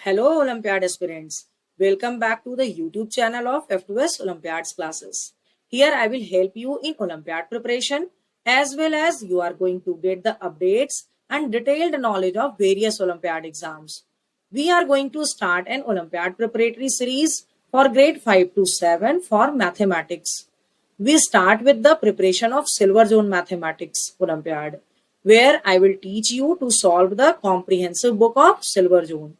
Hello Olympiad aspirants. Welcome back to the YouTube channel of F2S Olympiads classes. Here I will help you in Olympiad preparation as well as you are going to get the updates and detailed knowledge of various Olympiad exams. We are going to start an Olympiad preparatory series for grade 5 to 7 for mathematics. We start with the preparation of Silver Zone Mathematics Olympiad, where I will teach you to solve the comprehensive book of Silver Zone.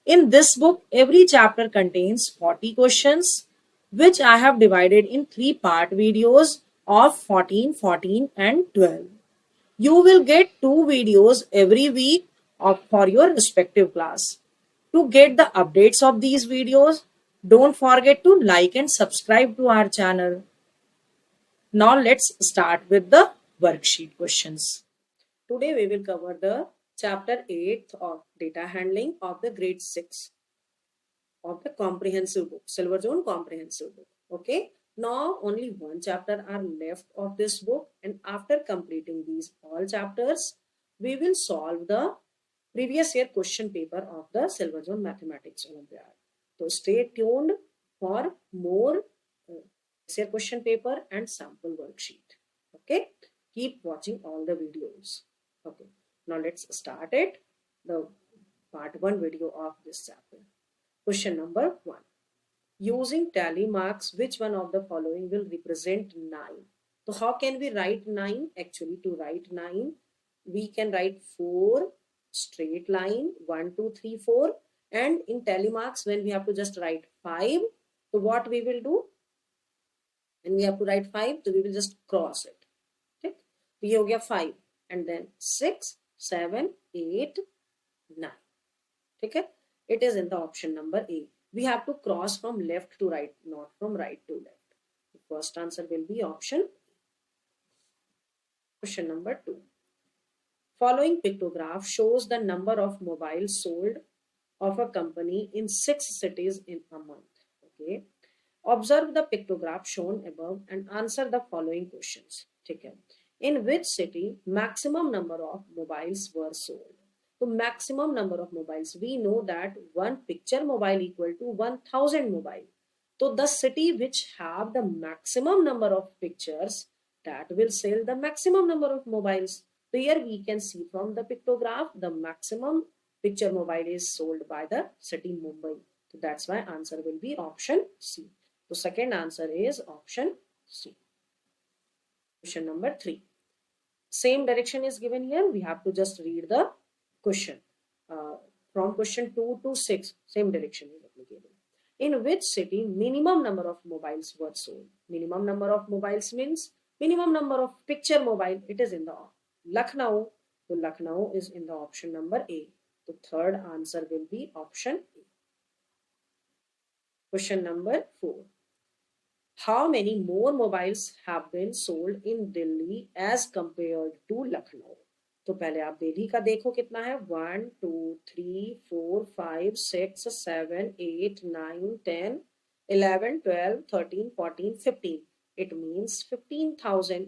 In this book, every chapter contains 40 questions, which I have divided in three-part videos of 14, 14 and 12. You will get two videos every week for your respective class. To get the updates of these videos, don't forget to like and subscribe to our channel. Now let's start with the worksheet questions. Today we will cover the chapter 8 of data handling of the grade 6 of the comprehensive book, Silver Zone comprehensive book. Okay. Now only one chapter are left of this book, and after completing these all chapters, we will solve the previous year question paper of the Silver Zone Mathematics Olympiad. So stay tuned for more year question paper and sample worksheet. Okay. Keep watching all the videos. Okay. Now let's start it. The part 1 video of this chapter. Question number 1. Using tally marks, which one of the following will represent 9? So how can we write 9? Actually, to write 9, we can write 4 straight line, 1, 2, 3, 4. And in tally marks, when we have to just write 5, so what we will do? When we have to write 5, so we will just cross it. Okay? So ये हो गया 5 and then 6, 7, 8, 9. Okay? It is in the option number A. We have to cross from left to right, not from right to left. The first answer will be option A. Question number 2. Following pictograph shows the number of mobiles sold of a company in 6 cities in a month. Okay. Observe the pictograph shown above and answer the following questions. Okay. In which city maximum number of mobiles were sold? So maximum number of mobiles, we know that one picture mobile equal to 1000 mobile. So the city which have the maximum number of pictures, that will sell the maximum number of mobiles. So here we can see from the pictograph, the maximum picture mobile is sold by the city Mumbai. So that's why answer will be option C. So second answer is option C. Question number 3. Same direction is given here. We have to just read the question. From question 2 to 6, same direction is applicable. In which city minimum number of mobiles were sold? Minimum number of mobiles means minimum number of picture mobile. It is in the Lucknow. So Lucknow is in the option number A. The third answer will be option A. Question number 4. How many more mobiles have been sold in Delhi as compared to Lucknow? तो पहले आप दिल्ली का देखो कितना है 1 2 3 4 5 6 7 8 9 10 11 12 13 14 15. It means 15,000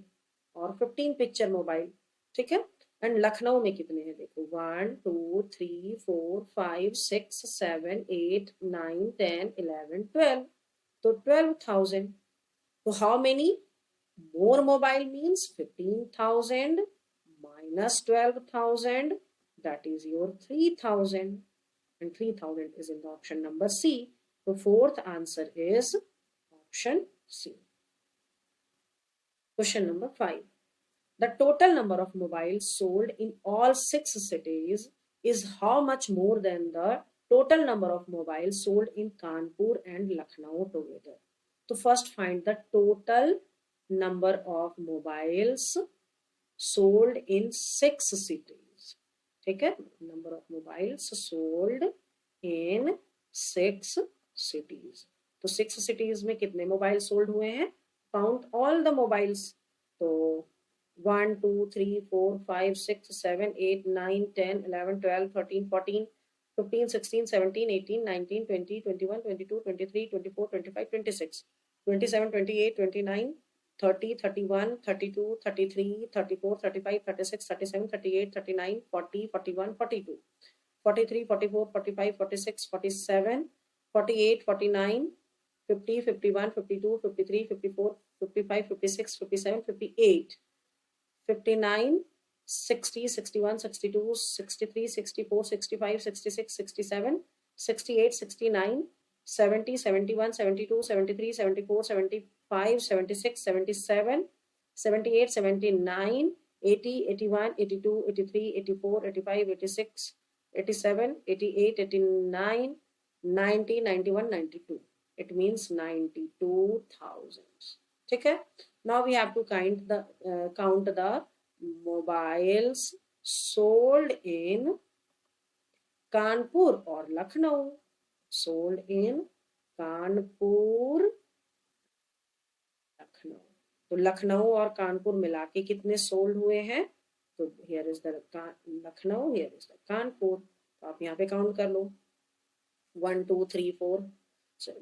और 15 picture mobile. ठीक है. एंड लखनऊ में कितने हैं देखो 1 2 3 4 5 6 7 8 9 10 11 12. तो 12,000. So how many more mobile means 15,000 minus 12,000, that is your 3,000, and 3,000 is in the option number C. The fourth answer is option C. Question number 5. The total number of mobiles sold in all 6 cities is how much more than the total number of mobiles sold in Kanpur and Lucknow together? So first find the total number of mobiles sold in 6 cities. ठीक है. Number of mobiles sold in 6 cities. तो 6 cities में कितने mobile sold हुए हैं? Count all the mobiles. तो 1 2 3 4 5 6 7 8 9 10 11 12 13 14 15 16 17 18 19 20 21 22 23 24 25 26 27 28 29 30, 31, 32, 33, 34, 35, 36, 37, 38, 39, 40, 41, 42. 43, 44, 45, 46, 47, 48, 49, 50, 51, 52, 53, 54, 55, 56, 57, 58, 59, 60, 61, 62, 63, 64, 65, 66, 67, 68, 69, 70, 71, 72, 73, 74, 75, 76, 77, 78, 79, 80, 81, 82, 83, 84, 85, 86, 87, 88, 89, 90, 91, 92. It means 92,000. ठीक है. Now we have to count the mobiles sold in Kanpur or Lucknow. Sold in Kanpur, Lucknow. तो लखनऊ और कानपुर मिला के कितने सोल्ड हुए हैं? तो here is the Lucknow, here is the Kanpur. तो आप यहाँ पे काउंट कर लो. 1 2 3 4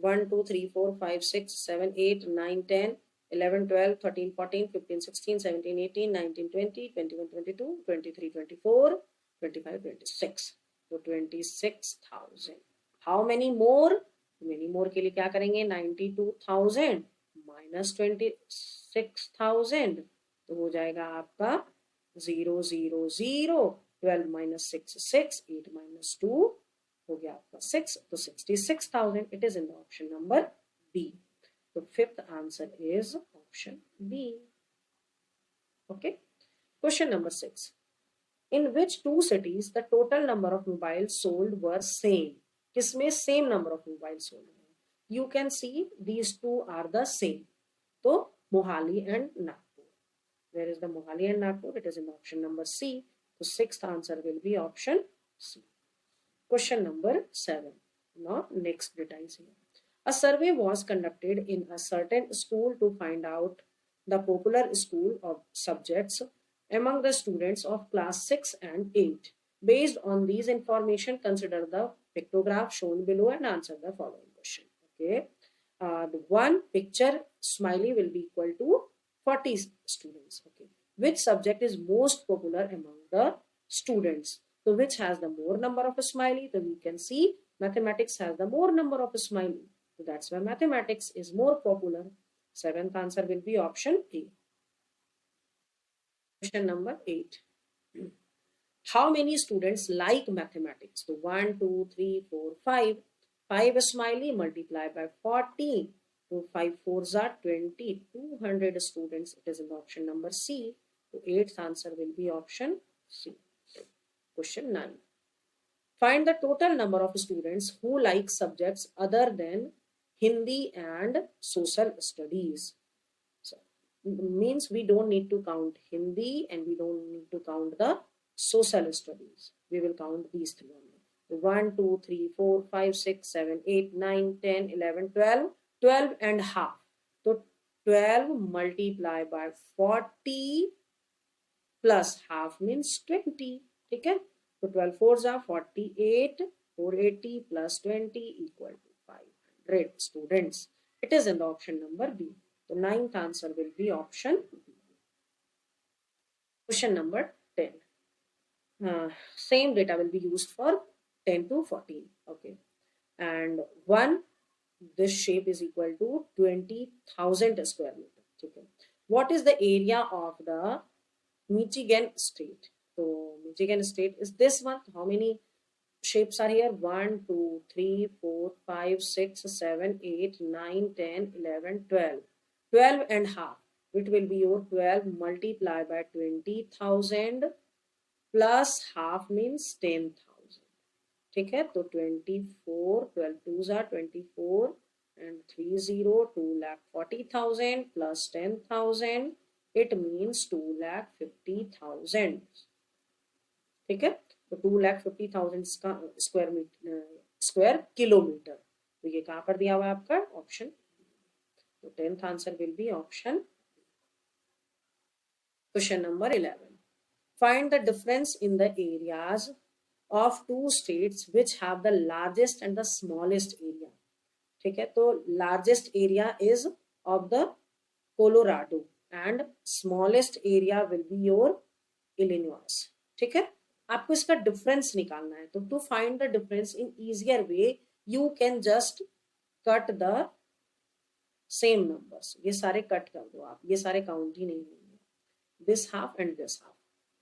1 2 3 4 5 6 7 8 9 10 11 12 13 14 15 16 17 18 19 20 21 22 23 24 25 26. तो 26,000. How many more? Many more के लिए क्या करेंगे? 92,000 माइनस 26,000. तो हो जाएगा आपका 0 0 0. 12 minus 6 6. 8 minus 2 हो गया आपका 6. तो 66,000. It is in the option number B. So fifth answer is option B. Okay. Question number 6. In which two cities the total number of mobiles sold were same? किसमें same number of mobiles sold है? You can see these two are the same. तो Mohali and Nagpur. Where is the Mohali and Nagpur? It is in option number C. So sixth answer will be option C. Question number 7. Now next data is here. A survey was conducted in a certain school to find out the popular school of subjects among the students of class 6 and 8. Based on these information, consider the pictograph shown below and answer the following question. Okay. The one picture smiley will be equal to 40 students. Okay. Which subject is most popular among the students? So which has the more number of a smiley? So we can see mathematics has the more number of a smiley. So that's why mathematics is more popular. Seventh answer will be option A. Question number 8. How many students like mathematics? So 1, 2, 3, 4, 5. 5 smiley multiplied by 40. So 5 4s are 20. 200 students. It is in the option number C. So eighth answer will be option C. Question 9. Find the total number of students who like subjects other than Hindi and social studies. So, means we don't need to count Hindi and we don't need to count the social studies. We will count these three only. 1, 2, 3, 4, 5, 6, 7, 8, 9, 10, 11, 12. 12 and half. So 12 multiplied by 40 plus half means 20. Okay? So 12 4s are 48. 480 plus 20 equal to 500 students. It is in the option number B. The ninth answer will be option B. Question number 10. Same data will be used for 10 to 14. Okay. And 1, this shape is equal to 20,000 square meter. Okay. What is the area of the Michigan state? So Michigan state is this one. How many shapes are here? 1, 2, 3, 4, 5, 6, 7, 8, 9, 10, 11, 12. 12 and half. It will be your 12 multiplied by 20,000 plus half means 10,000. ठीक है. तो 24, 12 2s are 24 and 30, 2,40,000 plus 10,000. It means 2,50,000. ठीक है. तो 2,50,000 square kilometre. तो ये कहाँ पर दिया हुआ है आपका? ऑप्शन. तो 10th answer will be option. Question number 11. Find the difference in the areas of two states which have the largest and the smallest area. ठीक है. तो largest area is of the Colorado and smallest area will be your Illinois. ठीक है. आपको इसका difference निकालना है। तो to find the difference in easier way you can just cut the same numbers, ये सारे कट कर दो आप, ये सारे काउंट ही नहीं होंगे, this half and this half.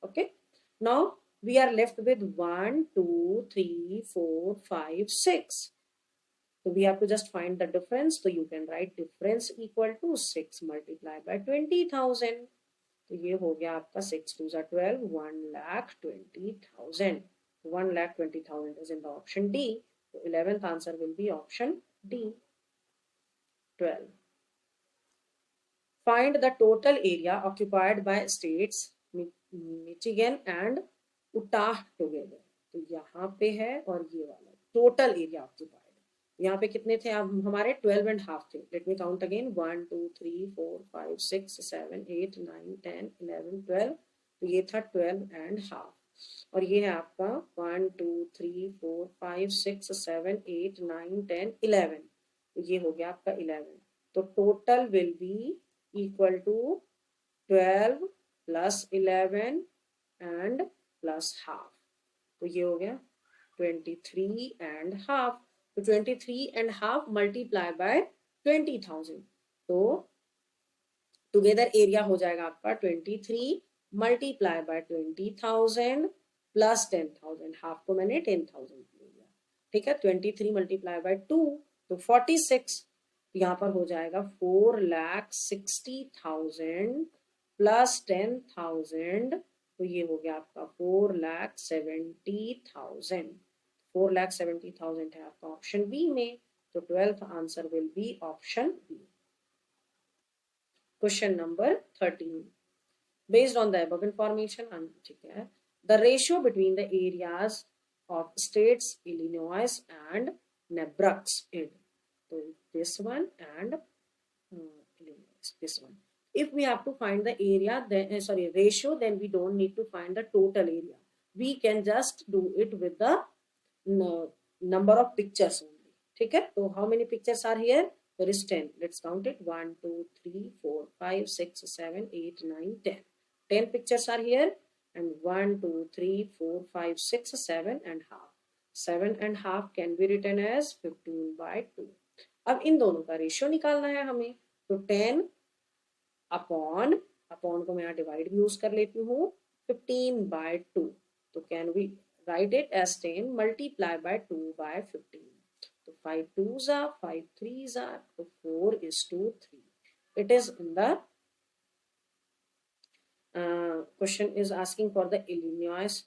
Okay, now we are left with 1 2 3 4 5 6. So we have to just find the difference. So you can write difference equal to 6 multiplied by 20,000. तो ये हो गया आपका 6 2 12, 1,20,000. 1,20,000 is in the option D. So 11th answer will be option D. 12. Find the total area occupied by states Michigan and Utah together. तो यहाँ पे है और ये वाला टोटल एरिया ऑक्यूपाइड, यहाँ पे कितने थे अब हमारे 12.5 थे. Let me count again 1 2 3 4 5 6 7 8 9 10 11 12. तो ये था 12.5 और ये है आपका 1 2 3 4 5 6 7 8 9 10 11. तो ये हो गया आपका 11. तो total will be equal to 12 plus 11 and plus half. तो ये हो गया 23 and half. तो 23 and half multiply by 20,000. तो टुगेदर एरिया हो जाएगा आपका 23 multiply by 20,000 plus 10,000. हाफ को मैंने 10,000 ले लिया. ठीक है, 23 multiply by 2 तो 46. यहाँ पर हो जाएगा 4,60,000 प्लस 10,000. तो ये हो गया आपका 4,70,000. 4,70,000 है आपका ऑप्शन बी में. तो 12th answer will be option B. Question number 13. Based on the above information, ठीक है, the ratio between the areas of states Illinois and Nebraska. So this one and this one. If we have to find the area, then ratio, then we don't need to find the total area. We can just do it with the number of pictures only. ठीक है, तो how many pictures are here? There is 10. Let's count it. 1 2 3 4 5 6 7 8 9 10. 10 pictures are here and 1 2 3 4 5 6 7 and half. 7 and half can be written as 15 by 2. अब इन दोनों का ratio निकालना है हमें. तो 10 अपॉन को मैं यहाँ डिवाइड भी यूज कर लेती हूँ 15 by 2. तो can we write it as 10 multiply by 2 by 15. तो 5 2s are 5 3s are, तो 4:3. It is in the question is asking for the Illinois.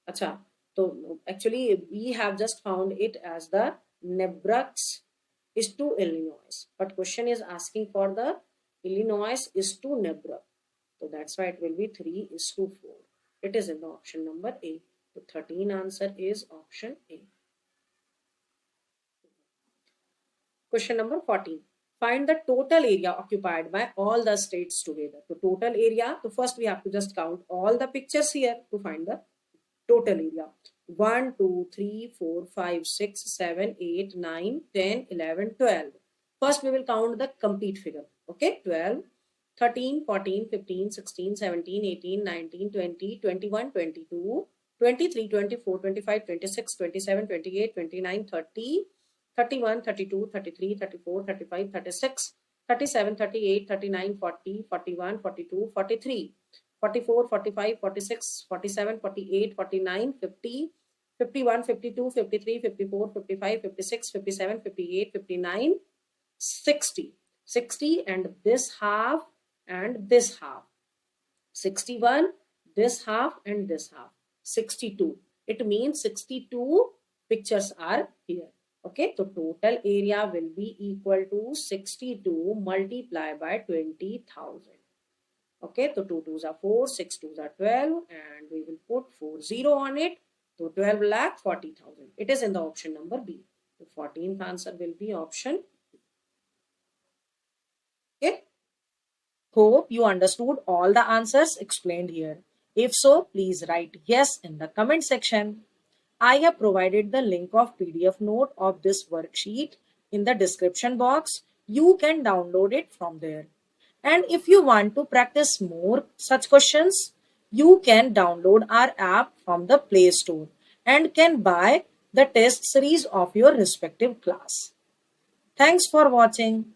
अच्छा, तो actually we have just found it as the Nebraska is to Illinois, but question is asking for the Illinois is to Nebraska. So that's why it will be 3:4. It is in the option number A. The 13 answer is option A. Question number 14. Find the total area occupied by all the states together. So total area, so first we have to just count all the pictures here to find the total area. 1 2 3 4 5 6 7 8 9 10 11 12. First we will count the complete figure. Okay, 12 13 14 15 16 17 18 19 20 21 22 23 24 25 26 27 28 29 30 31 32 33 34 35 36 37 38 39 40 41 42 43 44 45 46 47 48 49 50 51 52 53 54 55 56 57 58 59 60 60 and this half and this half 61 this half and this half 62. It means 62 pictures are here. Okay, so total area will be equal to 62 multiplied by 20,000. Okay, so 2 2s are 4, 6 2s are 12 and we will put 40 on it. So 12,40,000. It is in the option number B. The 14th answer will be option B. Okay. Hope you understood all the answers explained here. If so, please write yes in the comment section. I have provided the link of PDF note of this worksheet in the description box. You can download it from there. And if you want to practice more such questions, you can download our app from the Play Store and can buy the test series of your respective class. Thanks for watching.